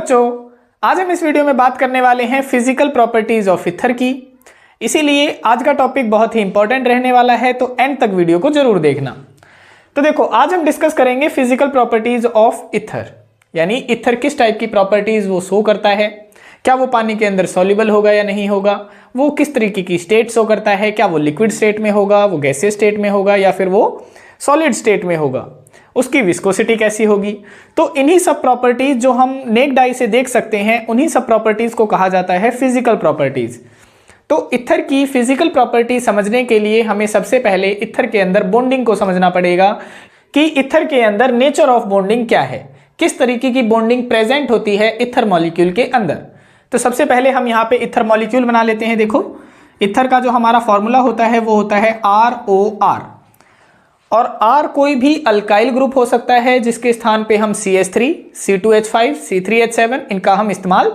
बच्चों, आज हम इस वीडियो में बात करने वाले हैं फिजिकल प्रॉपर्टीज ऑफ ईथर की। इसीलिए आज का टॉपिक बहुत ही इंपॉर्टेंट रहने वाला है, तो एंड तक वीडियो को जरूर देखना। तो देखो, आज हम डिस्कस करेंगे फिजिकल प्रॉपर्टीज ऑफ ईथर, यानी ईथर किस टाइप की प्रॉपर्टीज वो शो करता है, क्या वो पानी के अंदर सॉल्युबल होगा या नहीं होगा, वो किस तरीके की स्टेट शो करता है, क्या वो लिक्विड स्टेट में होगा, वो गैसियस स्टेट में होगा या फिर वो सॉलिड स्टेट में होगा, उसकी विस्कोसिटी कैसी होगी। तो इन्हीं सब प्रॉपर्टीज जो हम नेक्ड आई से देख सकते हैं, उन्हीं सब प्रॉपर्टीज को कहा जाता है फिजिकल प्रॉपर्टीज। तो ईथर की फिजिकल प्रॉपर्टी समझने के लिए हमें सबसे पहले ईथर के अंदर बॉन्डिंग को समझना पड़ेगा कि ईथर के अंदर नेचर ऑफ बॉन्डिंग क्या है, किस तरीके की बॉन्डिंग प्रेजेंट होती है ईथर मॉलिक्यूल के अंदर। तो सबसे पहले हम यहाँ पे ईथर मॉलिक्यूल बना लेते हैं। देखो, ईथर का जो हमारा फॉर्मूला होता है वो होता है ROR, और R कोई भी अल्काइल ग्रुप हो सकता है जिसके स्थान पे हम CH3, C2H5, C3H7 इनका हम इस्तेमाल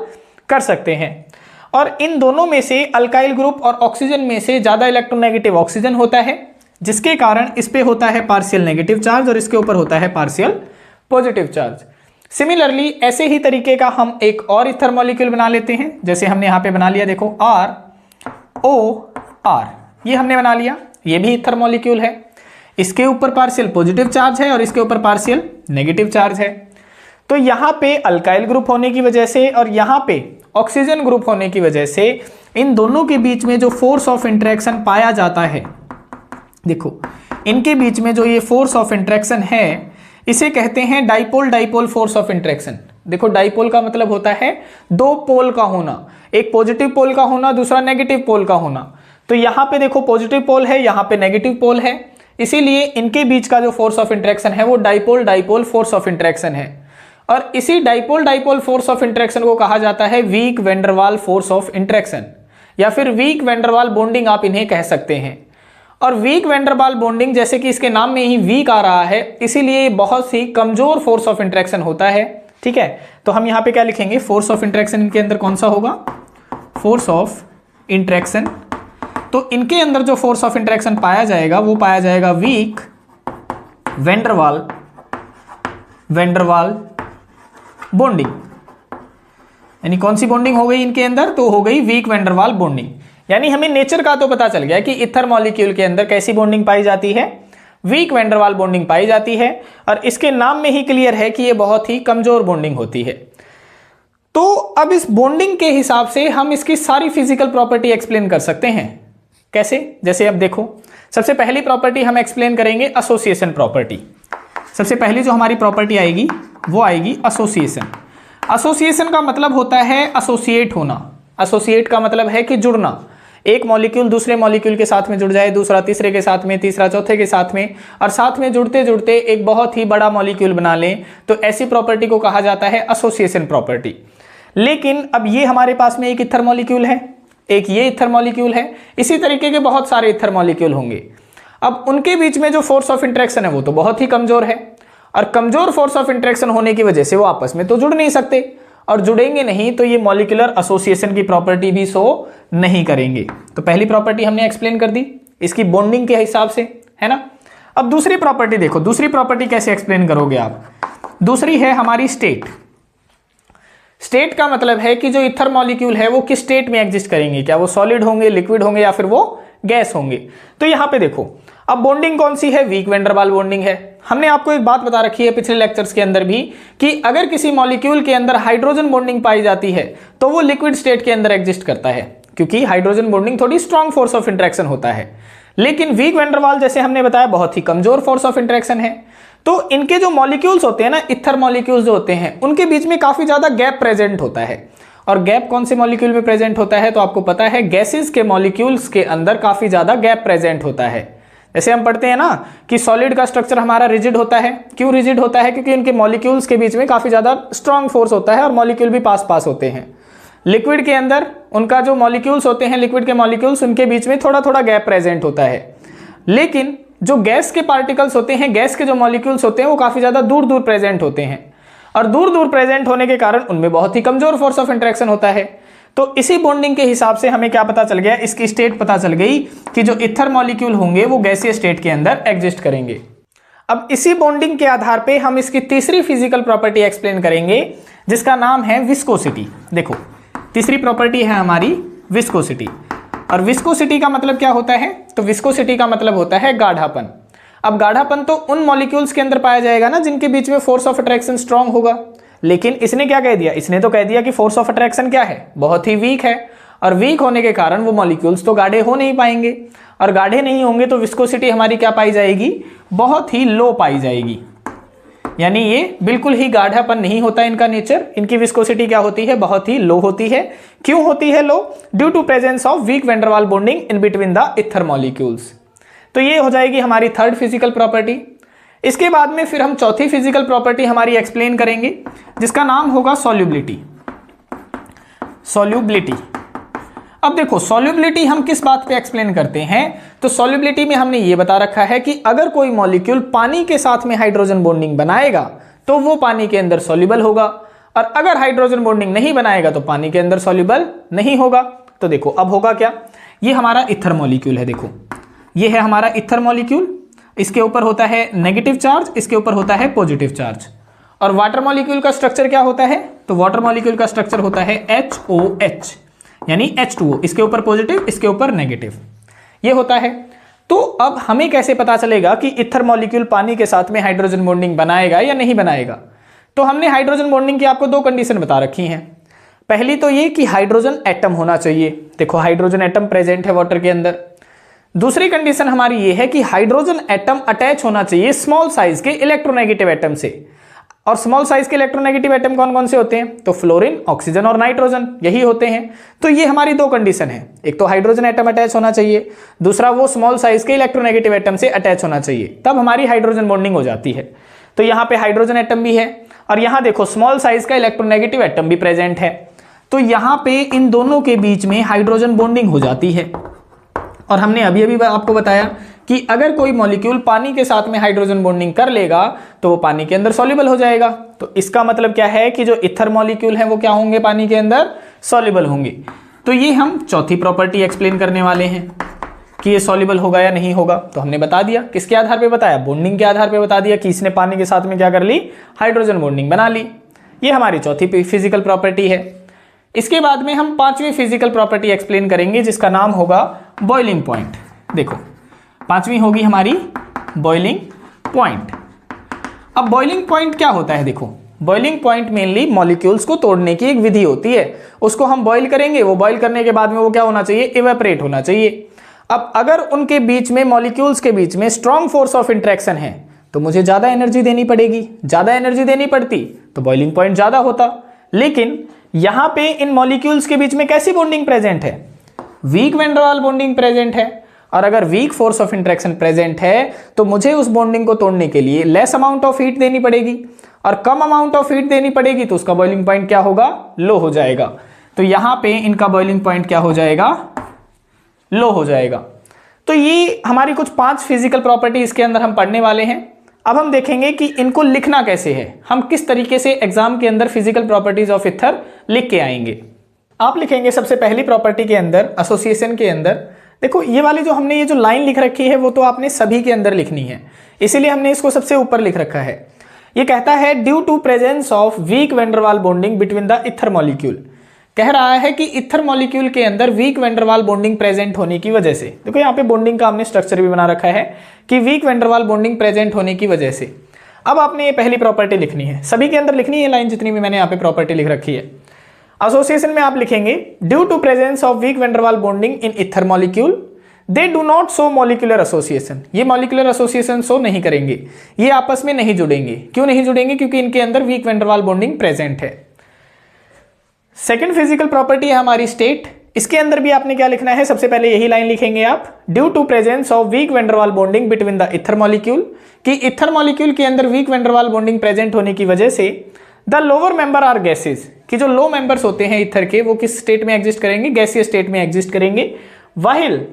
कर सकते हैं। और इन दोनों में से अल्काइल ग्रुप और ऑक्सीजन में से ज्यादा इलेक्ट्रोनेगेटिव ऑक्सीजन होता है, जिसके कारण इस पे होता है पार्शियल नेगेटिव चार्ज और इसके ऊपर होता है पार्शियल पॉजिटिव चार्ज। सिमिलरली ऐसे ही तरीके का हम एक और ईथर मॉलिक्यूल बना लेते हैं, जैसे हमने यहाँ पे बना लिया। देखो, ROR ये हमने बना लिया, ये भी ईथर मॉलिक्यूल है। इसके ऊपर पार्शियल पॉजिटिव चार्ज है और इसके ऊपर पार्शियल नेगेटिव चार्ज है। तो यहाँ पे अल्काइल ग्रुप होने की वजह से और यहाँ पे ऑक्सीजन ग्रुप होने की वजह से इन दोनों के बीच में जो फोर्स ऑफ इंटरेक्शन पाया जाता है, देखो इनके बीच में जो ये फोर्स ऑफ इंटरेक्शन है इसे कहते हैं dipole dipole force of interaction. देखो, डाइपोल का मतलब होता है दो पोल का होना, एक पॉजिटिव पोल का होना, दूसरा नेगेटिव पोल का होना। तो यहाँ पे देखो पॉजिटिव पोल है, यहाँ पे नेगेटिव पोल है, इसीलिए इनके बीच का जो फोर्स ऑफ इंटरेक्शन है वो dipole dipole force of interaction है। और इसी dipole dipole force of interaction को कहा जाता है वीक वैन डर वाल फोर्स ऑफ इंटरेक्शन, या फिर week van der Waals bonding आप इन्हें कह सकते हैं। और week van der Waals bonding, जैसे कि इसके नाम में ही वीक आ रहा है, इसीलिए बहुत ही कमजोर फोर्स ऑफ इंटरेक्शन होता है। ठीक है, तो हम यहाँ पे क्या लिखेंगे, फोर्स ऑफ इंटरेक्शन इनके अंदर कौन सा होगा, फोर्स ऑफ इंटरेक्शन। तो इनके अंदर जो फोर्स ऑफ इंटरेक्शन पाया जाएगा वो पाया जाएगा week van der Waals bonding. यानी कौन सी बॉन्डिंग हो गई इनके अंदर, तो हो गई week van der Waals bonding. यानी हमें नेचर का तो पता चल गया कि ईथर मॉलिक्यूल के अंदर कैसी बॉन्डिंग पाई जाती है, week van der Waals bonding पाई जाती है, और इसके नाम में ही क्लियर है कि ये बहुत ही कमजोर बॉन्डिंग होती है। तो अब इस बॉन्डिंग के हिसाब से हम इसकी सारी फिजिकल प्रॉपर्टी एक्सप्लेन कर सकते हैं। कैसे, जैसे अब देखो, सबसे पहली प्रॉपर्टी हम एक्सप्लेन करेंगे एसोसिएशन प्रॉपर्टी। सबसे पहली जो हमारी प्रॉपर्टी आएगी वो आएगी एसोसिएशन। एसोसिएशन का मतलब होता है एसोसिएट होना। एसोसिएट का मतलब है कि जुड़ना, एक मॉलिक्यूल दूसरे मॉलिक्यूल के साथ में जुड़ जाए, दूसरा तीसरे के साथ में, तीसरा चौथे के साथ में, और साथ में जुड़ते जुड़ते एक बहुत ही बड़ा मॉलिक्यूल बना लें, तो ऐसी प्रॉपर्टी को कहा जाता है एसोसिएशन प्रॉपर्टी। लेकिन अब ये हमारे पास में एक ईथर मॉलिक्यूल है, एक ये ईथर मॉलिक्यूल है, इसी तरीके के बहुत सारे ईथर मॉलिक्यूल होंगे। अब उनके बीच में जो फोर्स ऑफ इंटरेक्शन है वो तो बहुत ही कमजोर है, और कमजोर फोर्स ऑफ इंटरेक्शन होने की वजह से वो आपस में तो जुड़ नहीं सकते, और जुड़ेंगे नहीं तो ये मॉलिक्यूलर एसोसिएशन की प्रॉपर्टी भी शो नहीं करेंगे। तो पहली प्रॉपर्टी हमने एक्सप्लेन कर दी इसकी बॉन्डिंग के हिसाब से, है ना। अब दूसरी प्रॉपर्टी देखो, दूसरी प्रॉपर्टी कैसे एक्सप्लेन करोगे आप। दूसरी है हमारी स्टेट। स्टेट का मतलब है कि जो ईथर मॉलिक्यूल है वो किस स्टेट में एग्जिस्ट करेंगे, क्या वो सॉलिड होंगे, लिक्विड होंगे, या फिर वो गैस होंगे। तो यहां पे देखो, अब बॉन्डिंग कौन सी है, week van der Waals bonding है। हमने आपको एक बात बता रखी है पिछले लेक्चर्स के अंदर भी कि अगर किसी मॉलिक्यूल के अंदर हाइड्रोजन बॉन्डिंग पाई जाती है तो वो लिक्विड स्टेट के अंदर एग्जिस्ट करता है, क्योंकि हाइड्रोजन बॉन्डिंग थोड़ी स्ट्रॉन्ग फोर्स ऑफ इंटरेक्शन होता है। लेकिन वीक वैन डर वाल, जैसे हमने बताया, बहुत ही कमजोर फोर्स ऑफ इंटरेक्शन है। तो इनके जो मॉलिक्यूल्स होते हैं ना, ईथर मॉलिक्यूल्स जो होते हैं, उनके बीच में काफी ज्यादा गैप प्रेजेंट होता है। और गैप कौन से मॉलिक्यूल में प्रेजेंट होता है, तो आपको पता है गैसेस के मॉलिक्यूल्स के अंदर काफी ज्यादा गैप प्रेजेंट होता है। जैसे हम पढ़ते हैं ना कि सॉलिड का स्ट्रक्चर हमारा रिजिड होता है। क्यों रिजिड होता है, क्योंकि उनके मॉलिक्यूल्स के बीच में काफी ज्यादा स्ट्रॉन्ग फोर्स होता है और मॉलिक्यूल भी पास पास होते हैं। लिक्विड के अंदर उनका जो मॉलिक्यूल्स होते हैं, लिक्विड के मॉलिक्यूल्स, उनके बीच में थोड़ा थोड़ा गैप प्रेजेंट होता है। लेकिन जो गैस के पार्टिकल्स होते हैं, गैस के जो मॉलिक्यूल्स होते हैं, वो काफी ज्यादा दूर दूर प्रेजेंट होते हैं, और दूर दूर प्रेजेंट होने के कारण उनमें बहुत ही कमजोर फोर्स ऑफ इंटरेक्शन होता है। तो इसी बॉन्डिंग के हिसाब से हमें क्या पता चल गया, इसकी स्टेट पता चल गई कि जो ईथर मॉलिक्यूल होंगे वो गैसीय स्टेट के अंदर एग्जिस्ट करेंगे। अब इसी बॉन्डिंग के आधार पे हम इसकी तीसरी फिजिकल प्रॉपर्टी एक्सप्लेन करेंगे जिसका नाम है विस्कोसिटी। देखो तीसरी प्रॉपर्टी है हमारी विस्कोसिटी, और विस्कोसिटी का मतलब क्या होता है? तो विस्कोसिटी का मतलब होता है गाढ़ापन। अब गाढ़ापन तो उन मॉलिक्यूल्स के अंदर पाया जाएगा ना जिनके बीच में फोर्स ऑफ अट्रैक्शन स्ट्रांग होगा, लेकिन इसने क्या कह दिया? इसने तो कह दिया कि फोर्स ऑफ अट्रैक्शन क्या है? बहुत ही वीक है, और वीक होने के कारण वो मॉलिक्यूल्स तो गाढ़े हो नहीं पाएंगे, और गाढ़े नहीं होंगे तो विस्कोसिटी हमारी क्या पाई जाएगी? बहुत ही लो पाई जाएगी। यानी ये बिल्कुल ही गाढ़ापन नहीं होता इनका नेचर, इनकी विस्कोसिटी क्या होती है? बहुत ही लो होती है। क्यों होती है low? Due to presence of weak van der Waals bonding in between the ether molecules. तो ये हो जाएगी हमारी थर्ड फिजिकल प्रॉपर्टी। इसके बाद में फिर हम चौथी फिजिकल प्रॉपर्टी हमारी एक्सप्लेन करेंगे जिसका नाम होगा सॉल्युबिलिटी। सॉल्युबिलिटी, अब देखो सॉल्युबिलिटी हम किस बात पे एक्सप्लेन करते हैं? तो सॉल्युबिलिटी में हमने ये बता रखा है कि अगर कोई मॉलिक्यूल पानी के साथ में हाइड्रोजन बॉन्डिंग बनाएगा तो वो पानी के अंदर सॉल्युबल होगा, और अगर हाइड्रोजन बॉन्डिंग नहीं बनाएगा तो पानी के अंदर सॉल्युबल नहीं होगा। तो देखो अब होगा क्या? ये हमारा ईथर मॉलिक्यूल है, देखो ये है हमारा ईथर मॉलिक्यूल, इसके ऊपर होता है नेगेटिव चार्ज, इसके ऊपर होता है पॉजिटिव चार्ज। और वाटर मॉलिक्यूल का स्ट्रक्चर क्या होता है? तो वाटर मॉलिक्यूल का स्ट्रक्चर होता है HOH, यानी H2O, इसके ऊपर पॉजिटिव इसके ऊपर नेगेटिव, ये होता है। तो अब हमें कैसे पता चलेगा कि ईथर मॉलिक्यूल पानी के साथ में हाइड्रोजन बॉन्डिंग बनाएगा या नहीं बनाएगा? तो हमने हाइड्रोजन बॉन्डिंग की आपको दो कंडीशन बता रखी हैं। पहली तो ये कि हाइड्रोजन एटम होना चाहिए, देखो हाइड्रोजन एटम प्रेजेंट है वाटर के अंदर। दूसरी कंडीशन हमारी ये है कि हाइड्रोजन एटम अटैच होना चाहिए स्मॉल साइज के इलेक्ट्रोनेगेटिव एटम से। और स्मॉल साइज के इलेक्ट्रोनेगेटिव एटम कौन कौन से होते हैं? तो फ्लोरीन, ऑक्सीजन और नाइट्रोजन, यही होते हैं। तो ये हमारी दो कंडीशन है, एक तो हाइड्रोजन एटम अटैच होना चाहिए, दूसरा वो स्मॉल साइज के इलेक्ट्रोनेगेटिव एटम से अटैच होना चाहिए, तब हमारी हाइड्रोजन बॉन्डिंग हो जाती है। तो यहाँ पे हाइड्रोजन एटम भी है, और यहाँ देखो स्मॉल साइज का इलेक्ट्रोनेगेटिव एटम भी प्रेजेंट है। तो यहाँ पे इन दोनों के बीच में हाइड्रोजन बॉन्डिंग हो जाती है। और हमने अभी अभी आपको बताया कि अगर कोई मॉलिक्यूल पानी के साथ में हाइड्रोजन बॉन्डिंग कर लेगा तो वो पानी के अंदर सॉल्युबल हो जाएगा। तो इसका मतलब क्या है कि जो ईथर मॉलिक्यूल हैं वो क्या होंगे? पानी के अंदर सॉल्युबल होंगे। तो ये हम चौथी प्रॉपर्टी एक्सप्लेन करने वाले हैं कि ये सॉल्युबल होगा या नहीं होगा। तो हमने बता दिया, किसके आधार पे बताया? बॉन्डिंग के आधार पे बता दिया कि इसने पानी के साथ में क्या कर ली? हाइड्रोजन बॉन्डिंग बना ली। ये हमारी चौथी फिजिकल प्रॉपर्टी है। इसके बाद में हम पांचवी फिजिकल प्रॉपर्टी एक्सप्लेन करेंगे जिसका नाम होगा बॉइलिंग पॉइंट। देखो पांचवी होगी हमारी बॉइलिंग पॉइंट। अब बॉइलिंग पॉइंट क्या होता है? देखो बॉइलिंग पॉइंट मेनली मॉलिक्यूल्स को तोड़ने की एक विधि होती है, उसको हम बॉइल करेंगे, वो बॉइल करने के बाद में वो क्या होना चाहिए? इवेपोरेट होना चाहिए। अब अगर उनके बीच में मॉलिक्यूल्स के बीच में स्ट्रॉन्ग फोर्स ऑफ इंट्रैक्शन है तो मुझे ज्यादा एनर्जी देनी पड़ेगी, ज्यादा एनर्जी देनी पड़ती तो बॉइलिंग पॉइंट ज्यादा होता। लेकिन यहां पे इन मॉलिक्यूल्स के बीच में कैसी बॉन्डिंग प्रेजेंट है? Week van der Waals bonding present है, और अगर weak force of interaction present है तो मुझे उस बॉन्डिंग को तोड़ने के लिए लेस अमाउंट ऑफ हीट देनी पड़ेगी, और कम अमाउंट ऑफ हीट देनी पड़ेगी तो उसका बॉइलिंग पॉइंट क्या होगा? लो हो जाएगा। तो यहां पे इनका बॉइलिंग पॉइंट क्या हो जाएगा? लो हो जाएगा। तो ये हमारी कुछ 5 फिजिकल प्रॉपर्टी इसके अंदर हम पढ़ने वाले हैं। अब हम देखेंगे कि इनको लिखना कैसे है, हम किस तरीके से एग्जाम के अंदर फिजिकल प्रॉपर्टीज ऑफ ईथर लिख के आएंगे। आप लिखेंगे सबसे पहली प्रॉपर्टी के अंदर, एसोसिएशन के अंदर, देखो ये वाली जो हमने ये जो लाइन लिख रखी है वो तो आपने सभी के अंदर लिखनी है, इसीलिए हमने इसको सबसे ऊपर लिख रखा है। ये कहता है due to presence of weak van der Waals bonding between the ether molecule. कह रहा है कि ईथर मॉलिक्यूल के अंदर week van der Waals bonding present होने की वजह से, देखो यहाँ पे बॉन्डिंग का हमने स्ट्रक्चर भी बना रखा है कि weak van der Waals bonding present होने की वजह से। अब आपने ये पहली प्रॉपर्टी लिखनी है, सभी के अंदर लिखनी है लाइन जितनी भी मैंने यहाँ पे प्रॉपर्टी लिख रखी है। एसोसिएशन में आप लिखेंगे due to presence of weak van der Waals bonding in ether molecule they do not show molecular association. ये मॉलिक्यूलर एसोसिएशन शो नहीं करेंगे, ये आपस में नहीं जुड़ेंगे। क्यों नहीं जुड़ेंगे? क्योंकि इनके अंदर week van der Waals bonding present है। सेकेंड फिजिकल प्रॉपर्टी है हमारी स्टेट। इसके अंदर भी आपने क्या लिखना है? सबसे पहले यही लाइन लिखेंगे आप, due to presence of weak van der Waals bonding between the ether molecule, कि ईथर मॉलिक्यूल के अंदर week van der Waals bonding present होने की वजह से the lower member are gases, कि जो लो मेंबर्स होते हैं ईथर के वो किस स्टेट में एग्जिस्ट करेंगे? गैसीय स्टेट में एग्जिस्ट करेंगे। While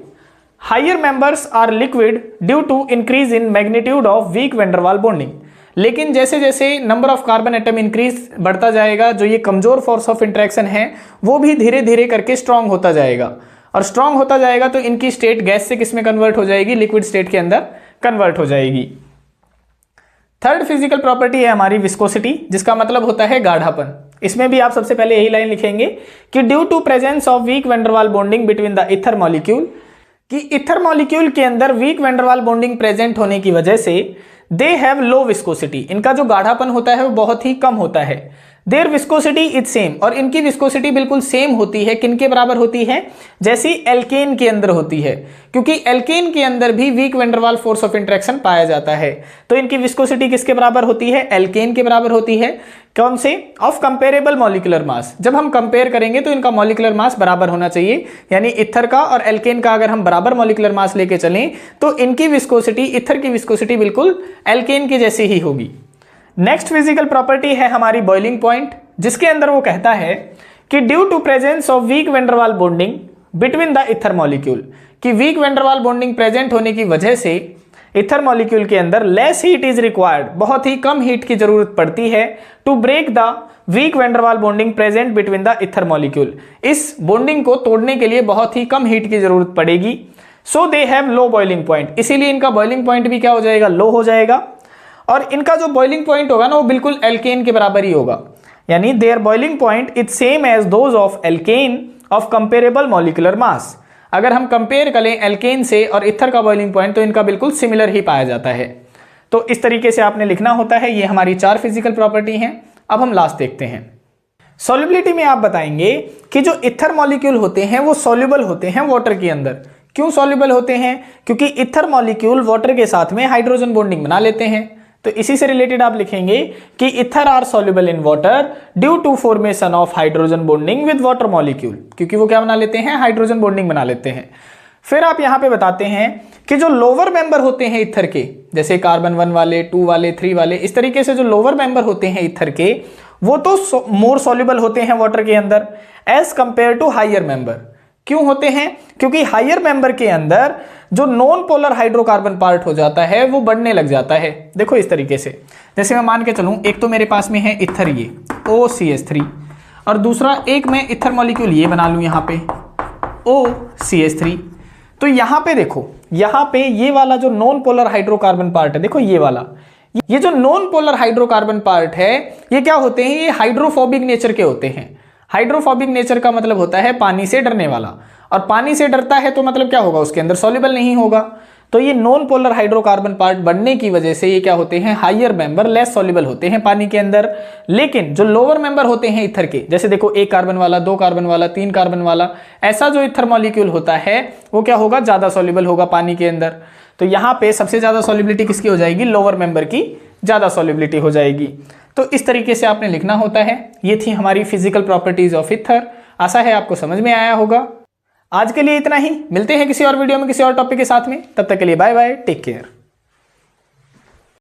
higher members are liquid due to increase in magnitude of weak van der Waals bonding. लेकिन जैसे जैसे number of carbon atom increase बढ़ता जाएगा, जो ये कमजोर फोर्स ऑफ इंट्रैक्शन है वो भी धीरे धीरे करके स्ट्रांग होता जाएगा, और स्ट्रांग होता जाएगा तो इनकी स्टेट गैस से किस में कन्वर्ट हो जाएगी? लिक्विड स्टेट के अंदर कन्वर्ट हो जाएगी। थर्ड फिजिकल प्रॉपर्टी है हमारी विस्कोसिटी, जिसका मतलब होता है गाढ़ापन। इसमें भी आप सबसे पहले यही लाइन लिखेंगे कि due to presence of weak van der Waals bonding between the ether molecule, कि ईथर मॉलिक्यूल के अंदर week van der Waals bonding present होने की वजह से दे हैव लो विस्कोसिटी, इनका जो गाढ़ापन होता है वो बहुत ही कम होता है। देयर विस्कोसिटी इज सेम, और इनकी विस्कोसिटी बिल्कुल सेम होती है, किनके बराबर होती है, जैसी एल्केन के अंदर होती है, क्योंकि एल्केन के अंदर भी वीक वैन डर वाल फोर्स ऑफ इंटरेक्शन पाया जाता है। तो इनकी विस्कोसिटी किसके बराबर होती है, एल्केन के बराबर होती है। कौन से, ऑफ कंपेरेबल मॉलिक्यूलर मास, जब हम कंपेयर करेंगे तो इनका मॉलिक्यूलर मास बराबर होना चाहिए, यानी इथर का और एल्केन का अगर हम बराबर मॉलिक्यूलर मास लेके चलें तो इनकी विस्कोसिटी, इथर की विस्कोसिटी बिल्कुल एल्केन की जैसी ही होगी। नेक्स्ट फिजिकल प्रॉपर्टी है हमारी बॉइलिंग पॉइंट, जिसके अंदर वो कहता है कि due to presence of weak van der Waals bonding between the ether molecule, कि weak van der Waals bonding present होने की वजह से ईथर मॉलिक्यूल के अंदर लेस हीट इज रिक्वायर्ड, बहुत ही कम हीट की जरूरत पड़ती है to break the weak van der Waals bonding present between the ether molecule, इस बॉन्डिंग को तोड़ने के लिए बहुत ही कम हीट की जरूरत पड़ेगी। So they have low boiling point, इसीलिए इनका बॉइलिंग पॉइंट भी क्या हो जाएगा, लो हो जाएगा। और इनका जो बॉइलिंग पॉइंट होगा ना वो बिल्कुल एल्केन के बराबर ही होगा, यानी their boiling point is same as those of alkane of comparable molecular mass. अगर हम कंपेयर करें एल्केन से और इथर का बॉइलिंग पॉइंट तो इनका बिल्कुल सिमिलर ही पाया जाता है। तो इस तरीके से आपने लिखना होता है। ये हमारी 4 फिजिकल प्रॉपर्टी हैं। अब हम लास्ट देखते हैं। सॉल्युबिलिटी में आप बताएंगे कि जो इथर मॉलिक्यूल होते हैं वो सॉल्युबल होते हैं वाटर के अंदर। क्यों सॉल्युबल होते हैं, क्योंकि इथर मॉलिक्यूल वाटर के साथ में हाइड्रोजन बॉन्डिंग बना लेते हैं। तो इसी से रिलेटेड आप लिखेंगे कि ether are soluble in water due to formation of hydrogen bonding with water molecule, क्योंकि वो क्या बना लेते हैं, हाइड्रोजन बॉन्डिंग बना लेते हैं। फिर आप यहां पे बताते हैं कि जो लोअर मेंबर होते हैं इथर के, जैसे कार्बन 1 वाले, 2 वाले, 3 वाले, इस तरीके से जो लोअर मेंबर होते हैं इथर के वो तो मोर सॉल्युबल होते हैं वाटर के अंदर as compare to higher member. क्यों होते हैं, क्योंकि हायर मेंबर के अंदर जो नॉन पोलर हाइड्रोकार्बन पार्ट हो जाता है वो बढ़ने लग जाता है। देखो इस तरीके से, जैसे मैं मान के चलूं एक तो मेरे पास में है इथर ये OCH3, और दूसरा एक मैं इथर मॉलिक्यूल ये बना लूं यहाँ पे OCH3। तो यहाँ पे देखो, यहाँ पे ये वाला जो नॉन पोलर हाइड्रोकार्बन पार्ट है, देखो ये वाला, ये जो नॉन पोलर हाइड्रोकार्बन पार्ट है ये क्या होते हैं, ये हाइड्रोफोबिक नेचर के होते हैं। हाइड्रोफोबिक नेचर का मतलब होता है पानी से डरने वाला, और पानी से डरता है तो मतलब क्या होगा, उसके अंदर सॉल्युबल नहीं होगा। तो ये नॉन पोलर हाइड्रोकार्बन पार्ट बनने की वजह से ये क्या होते हैं, हायर मेंबर लेस सॉल्युबल होते हैं पानी के अंदर। लेकिन जो लोअर मेंबर होते हैं इथर के, जैसे देखो 1 कार्बन वाला, 2 कार्बन वाला, 3 कार्बन वाला, ऐसा जो इथर मॉलिक्यूल होता है वो क्या होगा, ज्यादा सॉल्युबल होगा पानी के अंदर। तो यहाँ पे सबसे ज्यादा सॉल्युबिलिटी किसकी हो जाएगी, लोअर मेंबर की ज्यादा सॉल्युबिलिटी हो जाएगी। तो इस तरीके से आपने लिखना होता है। ये थी हमारी फिजिकल प्रॉपर्टीज ऑफ इथर। आशा है आपको समझ में आया होगा। आज के लिए इतना ही, मिलते हैं किसी और वीडियो में किसी और टॉपिक के साथ में। तब तक के लिए बाय बाय, टेक केयर।